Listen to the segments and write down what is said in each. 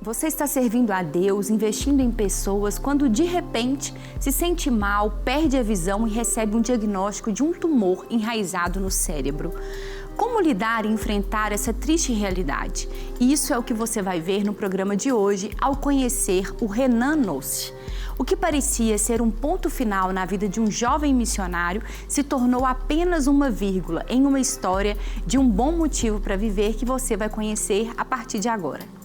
Você está servindo a Deus, investindo em pessoas, quando de repente se sente mal, perde a visão e recebe um diagnóstico de um tumor enraizado no cérebro. Como lidar e enfrentar essa triste realidade? Isso é o que você vai ver no programa de hoje ao conhecer o Renan Nossi. O que parecia ser um ponto final na vida de um jovem missionário se tornou apenas uma vírgula em uma história de um bom motivo para viver que você vai conhecer a partir de agora.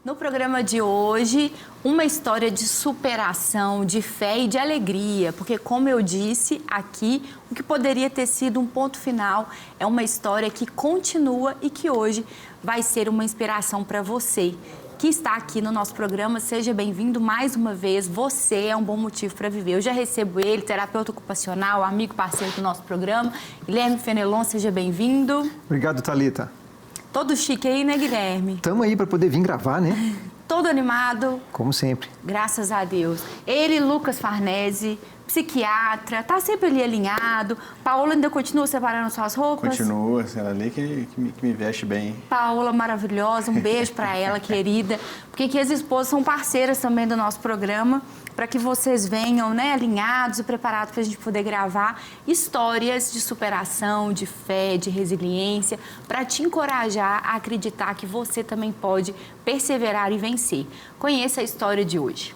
No programa de hoje, uma história de superação, de fé e de alegria, porque como eu disse aqui, o que poderia ter sido um ponto final é uma história que continua e que hoje vai ser uma inspiração para você que está aqui no nosso programa. Seja bem-vindo mais uma vez, você é um bom motivo para viver. Eu já recebo ele, terapeuta ocupacional, amigo, parceiro do nosso programa, Guilherme Fenelon, seja bem-vindo. Obrigado, Thalita. Todo chique aí, né, Guilherme? Estamos aí para poder vir gravar, né? Todo animado. Como sempre. Graças a Deus. Ele, Lucas Farnese, psiquiatra, tá sempre ali alinhado. Paola ainda continua separando suas roupas? Continua, ela ali que me veste bem. Paola maravilhosa, um beijo para ela, querida. Porque aqui as esposas são parceiras também do nosso programa, para que vocês venham, né, alinhados e preparados para a gente poder gravar histórias de superação, de fé, de resiliência, para te encorajar a acreditar que você também pode perseverar e vencer. Conheça a história de hoje.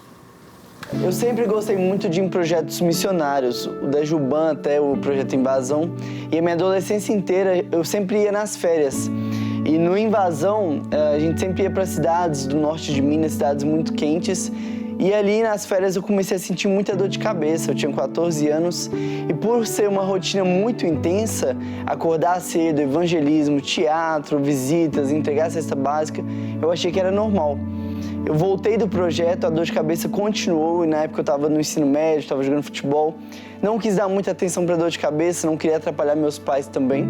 Eu sempre gostei muito de projetos missionários, o da Juban até o Projeto Invasão, e a minha adolescência inteira eu sempre ia nas férias. E no Invasão, a gente sempre ia para cidades do norte de Minas, cidades muito quentes, e ali nas férias eu comecei a sentir muita dor de cabeça. Eu tinha 14 anos e por ser uma rotina muito intensa, acordar cedo, evangelismo, teatro, visitas, entregar a cesta básica, eu achei que era normal. Eu voltei do projeto, a dor de cabeça continuou e na época eu estava no ensino médio, estava jogando futebol. Não quis dar muita atenção para a dor de cabeça, não queria atrapalhar meus pais também.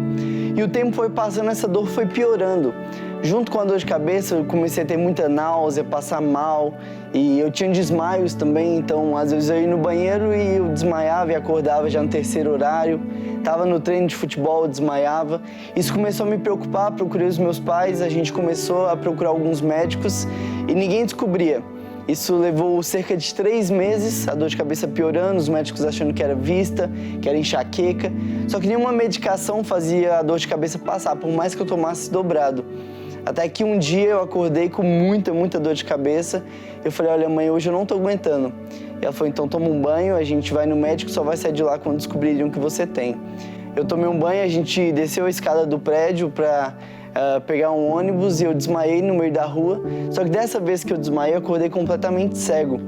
E o tempo foi passando, essa dor foi piorando. Junto com a dor de cabeça, eu comecei a ter muita náusea, passar mal. E eu tinha desmaios também, então às vezes eu ia no banheiro e eu desmaiava e acordava já no terceiro horário. Estava no treino de futebol, desmaiava. Isso começou a me preocupar, procurei os meus pais, a gente começou a procurar alguns médicos e ninguém descobria. Isso levou cerca de 3 meses, a dor de cabeça piorando, os médicos achando que era vista, que era enxaqueca. Só que nenhuma medicação fazia a dor de cabeça passar, por mais que eu tomasse dobrado. Até que um dia eu acordei com muita dor de cabeça. Eu falei, olha mãe, hoje eu não tô aguentando. E ela falou, então toma um banho, a gente vai no médico, só vai sair de lá quando descobrirem o que você tem. Eu tomei um banho, a gente desceu a escada do prédio para pegar um ônibus e eu desmaiei no meio da rua. Só que dessa vez que eu desmaiei, eu acordei completamente cego.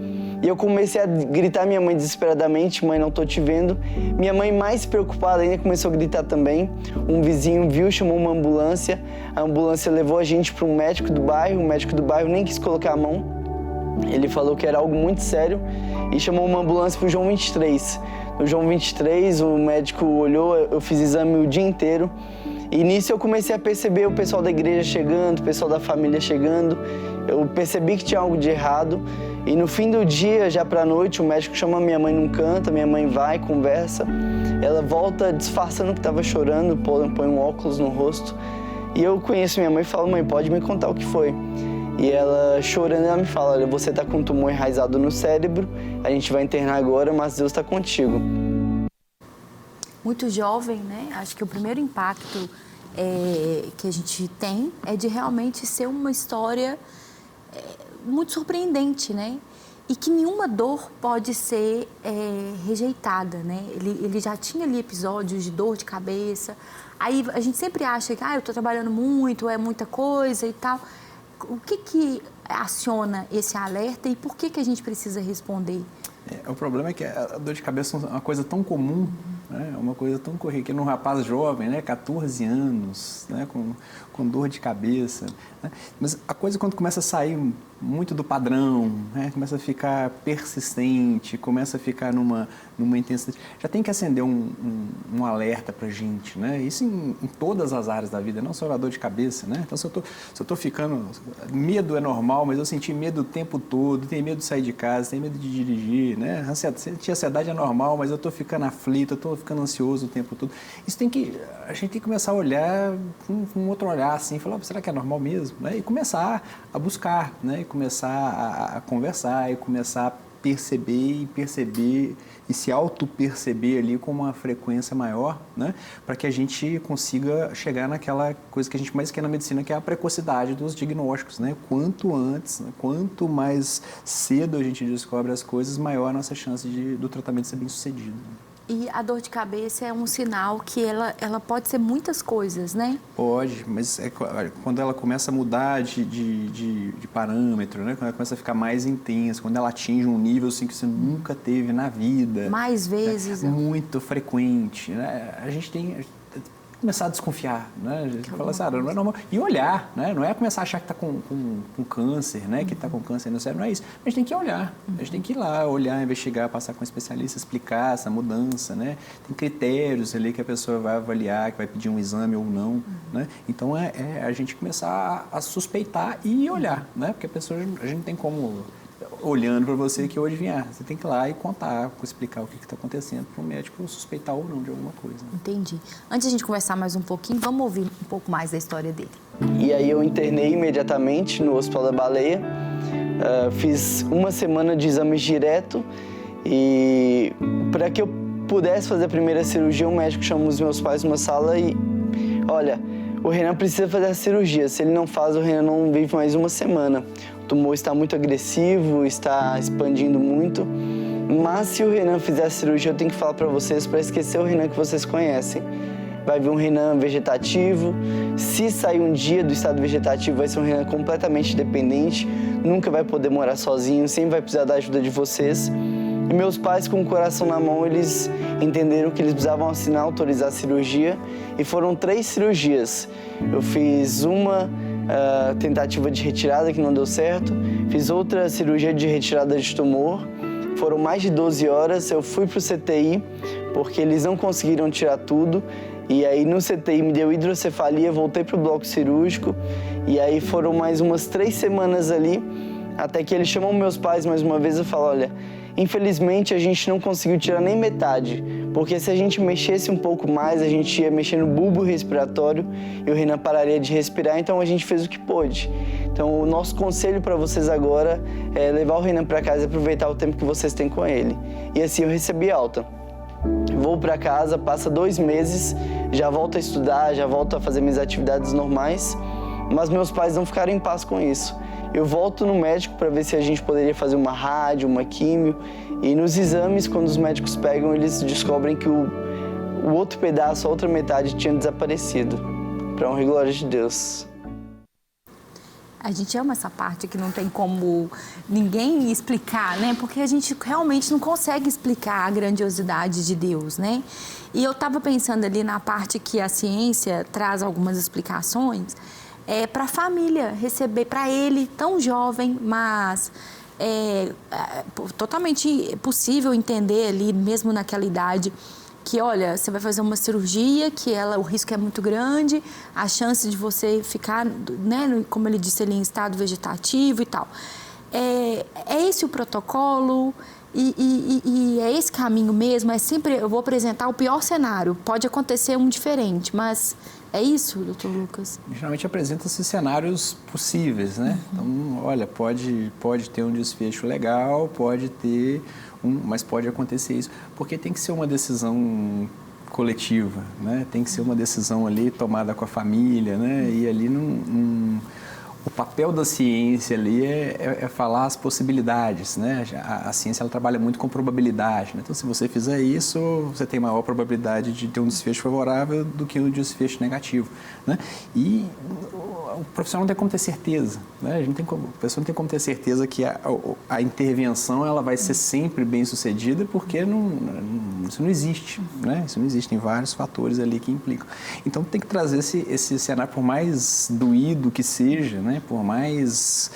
E eu comecei a gritar minha mãe desesperadamente, mãe, não tô te vendo. Minha mãe, mais preocupada ainda, começou a gritar também. Um vizinho viu, chamou uma ambulância. A ambulância levou a gente para um médico do bairro. O médico do bairro nem quis colocar a mão. Ele falou que era algo muito sério e chamou uma ambulância para o João 23. No João 23, o médico olhou, eu fiz exame o dia inteiro. E nisso eu comecei a perceber o pessoal da igreja chegando, o pessoal da família chegando. Eu percebi que tinha algo de errado. E no fim do dia, já pra noite, o médico chama minha mãe num canto, a minha mãe vai, conversa. Ela volta disfarçando que estava chorando, põe um óculos no rosto. E eu conheço minha mãe e falo, mãe, pode me contar o que foi? E ela, chorando, ela me fala, olha, você tá com um tumor enraizado no cérebro, a gente vai internar agora, mas Deus tá contigo. Muito jovem, né? Acho que o primeiro impacto que a gente tem é de realmente ser uma história muito surpreendente, né? E que nenhuma dor pode ser rejeitada, né? Ele já tinha ali episódios de dor de cabeça. Aí a gente sempre acha que eu tô trabalhando muito, é muita coisa e tal. O que aciona esse alerta e por que a gente precisa responder? O problema é que a dor de cabeça é uma coisa tão comum, né? Uma coisa tão corriqueira num rapaz jovem, né? 14 anos, né? Com dor de cabeça, né? Mas a coisa quando começa a sair muito do padrão, né? Começa a ficar persistente, começa a ficar numa intensidade. Já tem que acender um alerta para a gente, né? Isso em todas as áreas da vida, não só a dor de cabeça, né? Então, se eu tô ficando... Medo é normal, mas eu senti medo o tempo todo, tenho medo de sair de casa, tenho medo de dirigir, né? Sentir ansiedade é normal, mas eu estou ficando aflito, eu estou ficando ansioso o tempo todo. A gente tem que começar a olhar com um outro olhar, assim, falar, será que é normal mesmo? Né? E começar a buscar, né? E começar a conversar, e começar a perceber e se auto-perceber ali com uma frequência maior, né? Para que a gente consiga chegar naquela coisa que a gente mais quer na medicina, que é a precocidade dos diagnósticos, né? Quanto antes, né? Quanto mais cedo a gente descobre as coisas, maior a nossa chance do tratamento ser bem sucedido. E a dor de cabeça é um sinal que ela pode ser muitas coisas, né? Pode, mas quando ela começa a mudar de parâmetro, né? Quando ela começa a ficar mais intensa, quando ela atinge um nível assim, que você nunca teve na vida. Mais vezes. Né? Muito frequente. Né? A gente tem que começar a desconfiar, né? A gente fala assim, não é normal. E olhar, né? Não é começar a achar que está com câncer, né? Que está com câncer no cérebro, não é isso. A gente tem que olhar, a gente tem que ir lá, olhar, investigar, passar com um especialista, explicar essa mudança, né? Tem critérios ali que a pessoa vai avaliar, que vai pedir um exame ou não, né? Então, a gente começar a suspeitar e olhar, né? Porque a gente tem como... olhando para você que hoje vinha, você tem que ir lá e contar, explicar o que está acontecendo para o médico suspeitar ou não de alguma coisa. Entendi. Antes de a gente conversar mais um pouquinho, vamos ouvir um pouco mais da história dele. E aí eu internei imediatamente no Hospital da Baleia, fiz uma semana de exames direto e para que eu pudesse fazer a primeira cirurgia, o médico chamou os meus pais numa sala e, olha, o Renan precisa fazer a cirurgia, se ele não faz, o Renan não vive mais uma semana. O tumor está muito agressivo, está expandindo muito, mas se o Renan fizer a cirurgia, eu tenho que falar para vocês, para esquecer o Renan que vocês conhecem. Vai vir um Renan vegetativo, se sair um dia do estado vegetativo, vai ser um Renan completamente dependente, nunca vai poder morar sozinho, sempre vai precisar da ajuda de vocês. E meus pais, com o coração na mão, eles entenderam que eles precisavam assinar, autorizar a cirurgia, e foram 3 cirurgias. Eu fiz uma tentativa de retirada que não deu certo, fiz outra cirurgia de retirada de tumor, foram mais de 12 horas, eu fui para o CTI, porque eles não conseguiram tirar tudo, e aí no CTI me deu hidrocefalia, voltei para o bloco cirúrgico, e aí foram mais umas 3 semanas ali, até que eles chamam meus pais mais uma vez e falam, olha, infelizmente a gente não conseguiu tirar nem metade, porque se a gente mexesse um pouco mais, a gente ia mexer no bulbo respiratório e o Renan pararia de respirar, então a gente fez o que pôde. Então o nosso conselho para vocês agora é levar o Renan para casa e aproveitar o tempo que vocês têm com ele. E assim eu recebi alta. Vou para casa, passa 2 meses, já volto a estudar, já volto a fazer minhas atividades normais, mas meus pais não ficaram em paz com isso. Eu volto no médico para ver se a gente poderia fazer uma rádio, uma químio, e nos exames, quando os médicos pegam, eles descobrem que o outro pedaço, a outra metade tinha desaparecido. Para honra e glória de Deus. A gente ama essa parte que não tem como ninguém explicar, né? Porque a gente realmente não consegue explicar a grandiosidade de Deus, né? E eu estava pensando ali na parte que a ciência traz algumas explicações, para a família receber, para ele, tão jovem, mas totalmente possível entender ali, mesmo naquela idade, que, olha, você vai fazer uma cirurgia, que o risco é muito grande, a chance de você ficar, né, como ele disse ali, em estado vegetativo e tal. É esse o protocolo e é esse caminho mesmo, sempre eu vou apresentar o pior cenário, pode acontecer um diferente, mas... É isso, doutor Lucas? Geralmente apresenta-se cenários possíveis, né? Então, olha, pode ter um desfecho legal, pode ter mas pode acontecer isso, porque tem que ser uma decisão coletiva, né? Tem que ser uma decisão ali tomada com a família, né? E ali o papel da ciência ali é falar as possibilidades, né? A ciência ela trabalha muito com probabilidade, né? Então, se você fizer isso, você tem maior probabilidade de ter um desfecho favorável do que um desfecho negativo, né? E o profissional não tem como ter certeza, né? A pessoa não tem como ter certeza que a intervenção ela vai ser sempre bem sucedida, porque isso não existe, né? Isso não existe, tem vários fatores ali que implicam. Então, tem que trazer esse cenário, por mais doído que seja, né? né? Por mais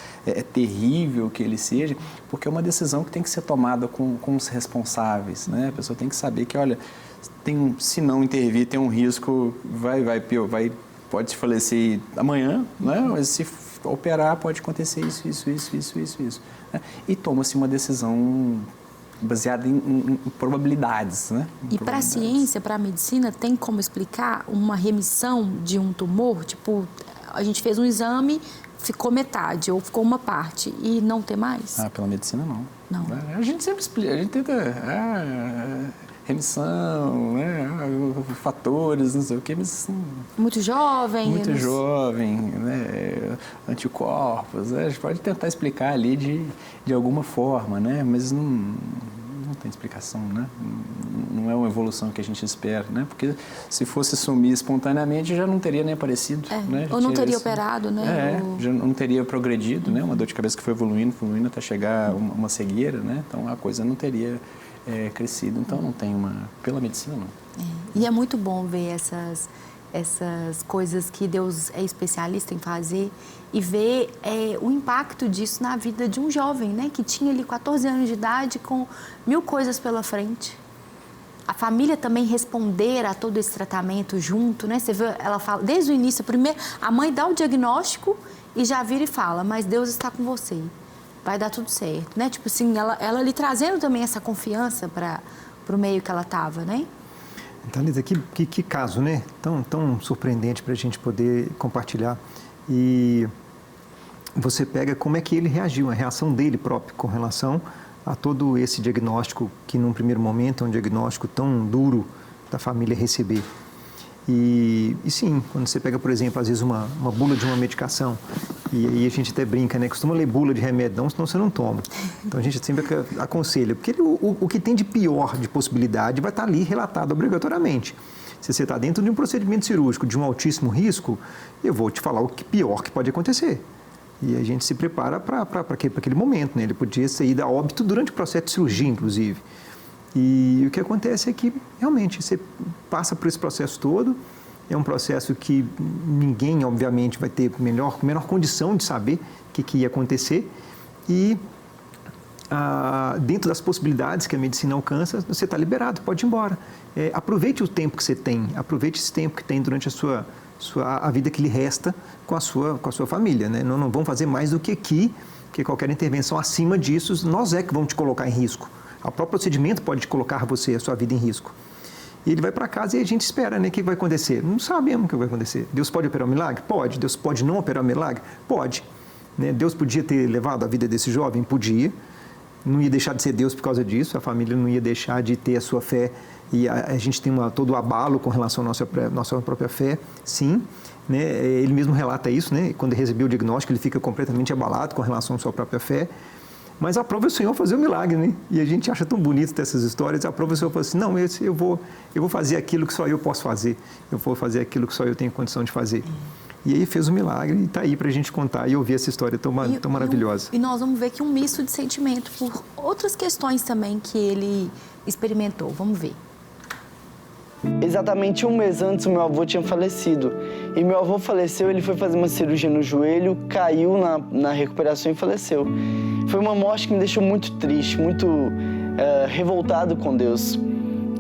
terrível que ele seja, porque é uma decisão que tem que ser tomada com os responsáveis, né? A pessoa tem que saber que, olha, se não intervir, tem um risco, pode se falecer amanhã, né? Mas se operar, pode acontecer isso. Né? E toma-se uma decisão baseada em probabilidades, né? E para a ciência, para a medicina, tem como explicar uma remissão de um tumor? Tipo, a gente fez um exame, ficou metade ou ficou uma parte e não ter mais? Pela medicina, não. Não. A gente sempre explica, a gente tenta... remissão, né? Fatores, não sei o quê, mas... Muito jovem. Muito jovem, né? Anticorpos, né? A gente pode tentar explicar ali de alguma forma, né? Mas não tem explicação, né? Não é uma evolução que a gente espera, né? Porque se fosse sumir espontaneamente, já não teria nem aparecido, né? Ou não teria operado, né? Já não teria progredido, né? Uma dor de cabeça que foi evoluindo até chegar uma cegueira, né? Então a coisa não teria crescido. Então não tem pela medicina não. E é muito bom ver essas coisas que Deus é especialista em fazer e ver o impacto disso na vida de um jovem, né? Que tinha ali 14 anos de idade com 1000 coisas pela frente. A família também responder a todo esse tratamento junto, né? Você vê, ela fala, desde o início, primeiro, a mãe dá o diagnóstico e já vira e fala, mas Deus está com você, vai dar tudo certo, né? Tipo assim, ela lhe trazendo também essa confiança para o meio que ela estava, né? Thalita, que caso, né? Tão surpreendente para a gente poder compartilhar. E você pega como é que ele reagiu, a reação dele próprio com relação a todo esse diagnóstico que, num primeiro momento, é um diagnóstico tão duro da família receber. E sim, quando você pega, por exemplo, às vezes uma bula de uma medicação, e aí a gente até brinca, né? Costuma ler bula de remédio, não, senão você não toma. Então a gente sempre aconselha, porque o que tem de pior de possibilidade vai estar ali relatado obrigatoriamente. Se você está dentro de um procedimento cirúrgico de um altíssimo risco, eu vou te falar o que pior que pode acontecer. E a gente se prepara para aquele momento, né? Ele podia sair a óbito durante o processo de cirurgia, inclusive. E o que acontece é que, realmente, você passa por esse processo todo, é um processo que ninguém, obviamente, vai ter menor condição de saber o que ia acontecer. E, dentro das possibilidades que a medicina alcança, você está liberado, pode ir embora. Aproveite o tempo que você tem, aproveite esse tempo que tem durante a vida que lhe resta com a sua família, né? Não vão fazer mais do que aqui, que qualquer intervenção acima disso, nós que vamos te colocar em risco. O próprio procedimento pode colocar a sua vida em risco. E ele vai para casa e a gente espera, né? O que vai acontecer? Não sabemos o que vai acontecer. Deus pode operar um milagre? Pode. Deus pode não operar um milagre? Pode. Né? Deus podia ter levado a vida desse jovem? Podia. Não ia deixar de ser Deus por causa disso. A família não ia deixar de ter a sua fé. E a gente tem todo o abalo com relação à nossa própria fé. Sim. Né? Ele mesmo relata isso, né? Quando ele recebeu o diagnóstico, ele fica completamente abalado com relação à sua própria fé. Mas aprova o Senhor fazer o milagre, né? E a gente acha tão bonito essas histórias. Aprova o Senhor falar assim, não, eu vou fazer aquilo que só eu posso fazer. Eu vou fazer aquilo que só eu tenho condição de fazer. E aí fez o milagre e está aí para a gente contar e ouvir essa história tão maravilhosa. E nós vamos ver que um misto de sentimento por outras questões também que ele experimentou. Vamos ver. Exatamente um mês antes, o meu avô tinha falecido. E meu avô faleceu, ele foi fazer uma cirurgia no joelho, caiu na recuperação e faleceu. Foi uma morte que me deixou muito triste, muito revoltado com Deus.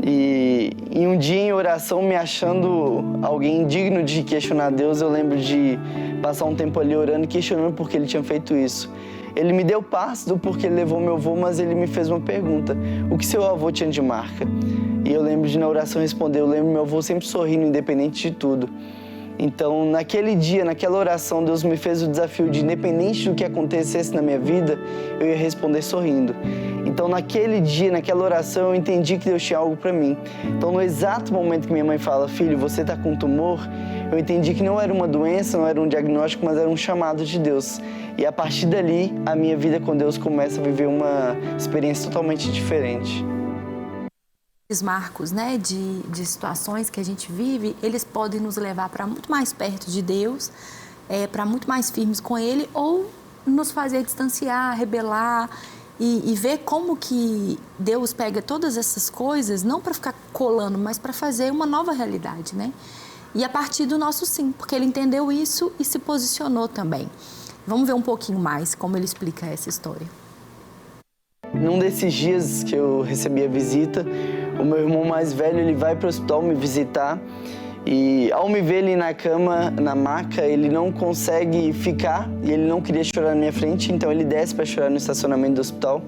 E um dia em oração, me achando alguém digno de questionar Deus, eu lembro de passar um tempo ali orando e questionando por que ele tinha feito isso. Ele me deu paz do porquê ele levou meu avô, mas ele me fez uma pergunta. O que seu avô tinha de marca? E eu lembro de na oração responder, eu lembro meu avô sempre sorrindo, independente de tudo. Então, naquele dia, naquela oração, Deus me fez o desafio de, independente do que acontecesse na minha vida, eu ia responder sorrindo. Então, naquele dia, naquela oração, eu entendi que Deus tinha algo para mim. Então, no exato momento que minha mãe fala, filho, você está com tumor, eu entendi que não era uma doença, não era um diagnóstico, mas era um chamado de Deus. E a partir dali, a minha vida com Deus começa a viver uma experiência totalmente diferente. Os marcos, né, de situações que a gente vive, eles podem nos levar para muito mais perto de Deus, para muito mais firmes com Ele, ou nos fazer distanciar, rebelar e ver como que Deus pega todas essas coisas, não para ficar colando, mas para fazer uma nova realidade, né? E a partir do nosso sim, porque Ele entendeu isso e se posicionou também. Vamos ver um pouquinho mais como ele explica essa história. Num desses dias que eu recebi a visita, o meu irmão mais velho, ele vai para o hospital me visitar e ao me ver ele na cama, na maca, ele não consegue ficar e ele não queria chorar na minha frente, então ele desce para chorar no estacionamento do hospital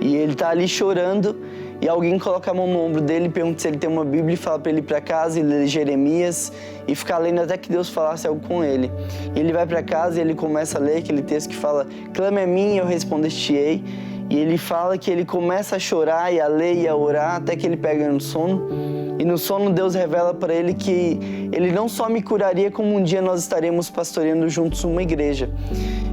e ele tá ali chorando e alguém coloca a mão no ombro dele, pergunta se ele tem uma Bíblia e fala para ele ir para casa e ler Jeremias e ficar lendo até que Deus falasse algo com ele. E ele vai para casa e ele começa a ler aquele texto que fala: clame a mim e eu responder-te-ei. E ele fala que ele começa a chorar e a ler e a orar até que ele pega no sono. E no sono Deus revela para ele que ele não só me curaria, como um dia nós estaremos pastoreando juntos uma igreja.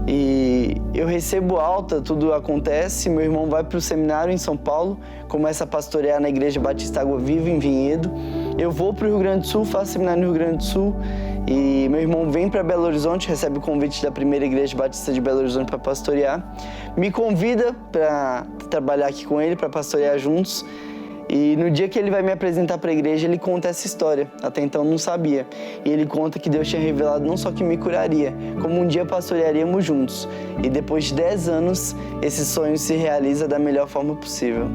E eu recebo alta, tudo acontece, meu irmão vai para o seminário em São Paulo, começa a pastorear na Igreja Batista Água Viva, em Vinhedo. Eu vou para o Rio Grande do Sul, faço seminário no Rio Grande do Sul e meu irmão vem para Belo Horizonte, recebe o convite da primeira Igreja Batista de Belo Horizonte para pastorear. Me convida para trabalhar aqui com ele, para pastorear juntos. E no dia que ele vai me apresentar para a igreja, ele conta essa história. Até então eu não sabia. E ele conta que Deus tinha revelado não só que me curaria, como um dia pastorearíamos juntos. E depois de 10 anos, esse sonho se realiza da melhor forma possível.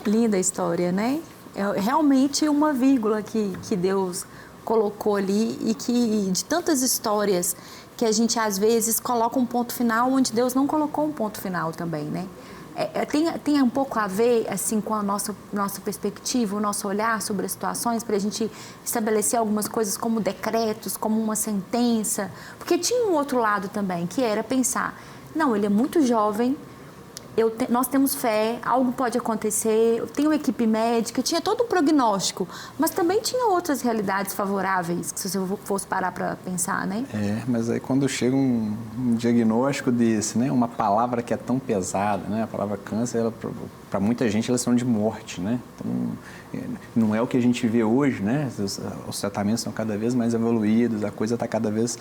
Linda a história, né? É realmente uma vírgula que Deus colocou ali e que de tantas histórias que a gente às vezes coloca um ponto final onde Deus não colocou um ponto final também, né? Tem um pouco a ver assim, com a nossa perspectiva, o nosso olhar sobre as situações, para a gente estabelecer algumas coisas como decretos, como uma sentença. Porque tinha um outro lado também, que era pensar, não, ele é muito jovem, nós temos fé, algo pode acontecer, eu tenho uma equipe médica, tinha todo um prognóstico, mas também tinha outras realidades favoráveis, que se você fosse parar para pensar, né? Mas aí quando chega um diagnóstico desse, né, uma palavra que é tão pesada, né, a palavra câncer, para muita gente elas são de morte, né? Então, não é o que a gente vê hoje, né? Os tratamentos são cada vez mais evoluídos, a coisa está cada vez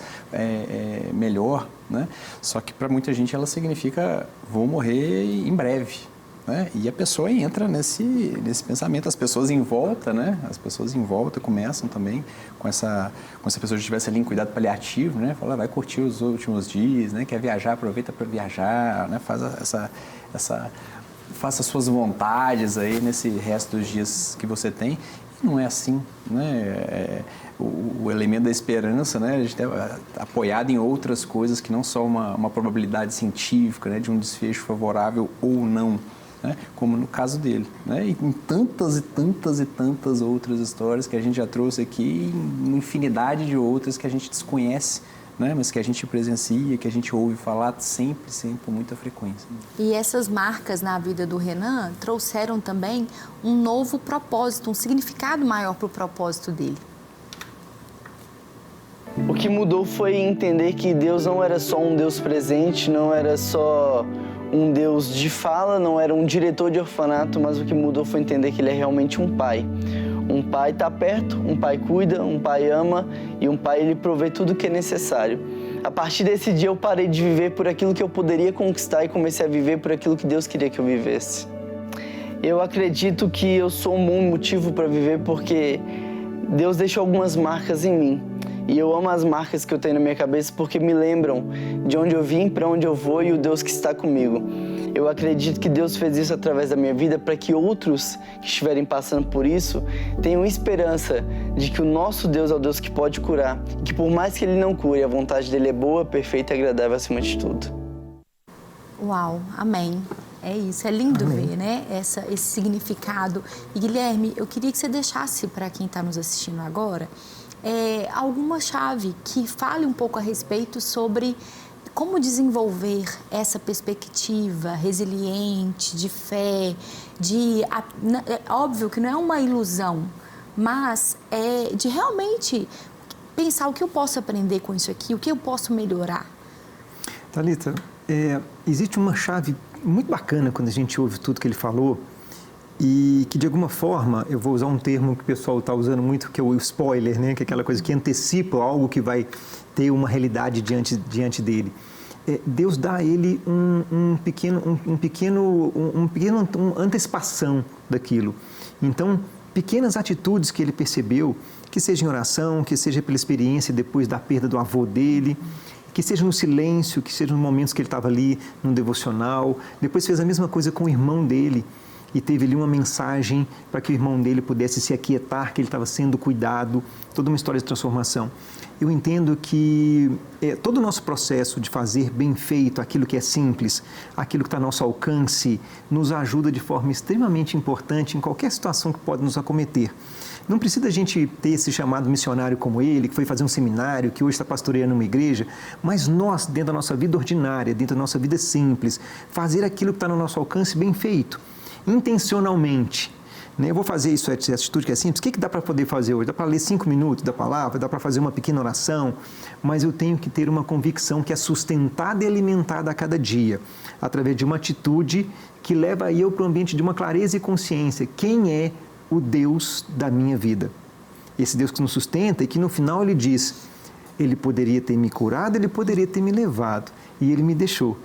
melhor, né? Só que para muita gente ela significa vou morrer em breve, né? E a pessoa entra nesse pensamento, as pessoas em volta, né? As pessoas em volta começam também com essa como se a pessoa estivesse ali em cuidado paliativo, né? Fala, vai curtir os últimos dias, né? Quer viajar, aproveita para viajar, né? Faça suas vontades aí nesse resto dos dias que você tem. E não é assim, né? O elemento da esperança, né? A gente é apoiado em outras coisas que não só uma probabilidade científica, né? De um desfecho favorável ou não, né? Como no caso dele, né? E em tantas e tantas e tantas outras histórias que a gente já trouxe aqui, e uma infinidade de outras que a gente desconhece, né? Mas que a gente presencia, que a gente ouve falar sempre com muita frequência. E essas marcas na vida do Renan trouxeram também um novo propósito, um significado maior para o propósito dele. O que mudou foi entender que Deus não era só um Deus presente, não era só um Deus de fala, não era um diretor de orfanato, mas o que mudou foi entender que Ele é realmente um pai. Um pai está perto, um pai cuida, um pai ama e um pai ele provê tudo o que é necessário. A partir desse dia eu parei de viver por aquilo que eu poderia conquistar e comecei a viver por aquilo que Deus queria que eu vivesse. Eu acredito que eu sou um bom motivo para viver porque Deus deixou algumas marcas em mim. E eu amo as marcas que eu tenho na minha cabeça porque me lembram de onde eu vim, para onde eu vou e o Deus que está comigo. Eu acredito que Deus fez isso através da minha vida para que outros que estiverem passando por isso tenham esperança de que o nosso Deus é o Deus que pode curar. E que por mais que Ele não cure, a vontade dEle é boa, perfeita e agradável acima de tudo. Uau, amém. É isso, é lindo ver, né, esse significado. E Guilherme, eu queria que você deixasse para quem está nos assistindo agora alguma chave que fale um pouco a respeito sobre como desenvolver essa perspectiva resiliente, de fé, óbvio que não é uma ilusão, mas de realmente pensar o que eu posso aprender com isso aqui, o que eu posso melhorar. Thalita, existe uma chave muito bacana quando a gente ouve tudo que ele falou e que, de alguma forma, eu vou usar um termo que o pessoal está usando muito, que é o spoiler, né? Que é aquela coisa que antecipa algo que vai ter uma realidade diante dele. Deus dá a ele uma antecipação daquilo. Então, pequenas atitudes que ele percebeu, que seja em oração, que seja pela experiência depois da perda do avô dele, que seja no silêncio, que seja nos momentos que ele estava ali no devocional. Depois fez a mesma coisa com o irmão dele e teve ali uma mensagem para que o irmão dele pudesse se aquietar, que ele estava sendo cuidado, toda uma história de transformação. Eu entendo que todo o nosso processo de fazer bem feito aquilo que é simples, aquilo que está ao nosso alcance, nos ajuda de forma extremamente importante em qualquer situação que pode nos acometer. Não precisa a gente ter esse chamado missionário como ele, que foi fazer um seminário, que hoje está pastoreando uma igreja, mas nós, dentro da nossa vida ordinária, dentro da nossa vida simples, fazer aquilo que está no nosso alcance bem feito, intencionalmente. Eu vou fazer isso, essa atitude que é simples. O que dá para poder fazer hoje? Dá para ler 5 minutos da palavra? Dá para fazer uma pequena oração? Mas eu tenho que ter uma convicção que é sustentada e alimentada a cada dia, através de uma atitude que leva eu para um ambiente de uma clareza e consciência. Quem é o Deus da minha vida? Esse Deus que nos sustenta e que no final ele diz, ele poderia ter me curado, ele poderia ter me levado. E ele me deixou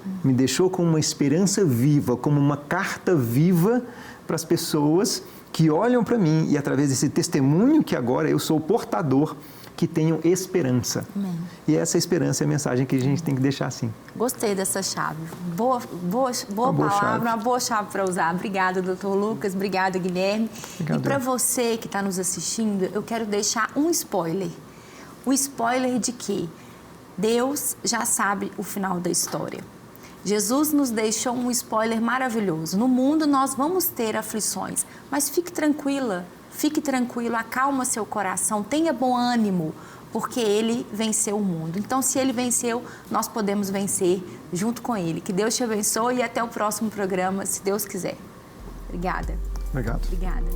com uma esperança viva, como uma carta viva para as pessoas que olham para mim e através desse testemunho que agora eu sou o portador, que tenham esperança. Amém. E essa esperança é a mensagem que a gente tem que deixar assim. Gostei dessa chave. Boa palavra, uma boa chave para usar. Obrigada, doutor Lucas. Obrigada, Guilherme. Obrigado. E para você que está nos assistindo, eu quero deixar um spoiler. O spoiler de que Deus já sabe o final da história. Jesus nos deixou um spoiler maravilhoso. No mundo nós vamos ter aflições, mas fique tranquila, acalma seu coração, tenha bom ânimo, porque Ele venceu o mundo. Então, se Ele venceu, nós podemos vencer junto com Ele. Que Deus te abençoe e até o próximo programa, se Deus quiser. Obrigada. Obrigado. Obrigada.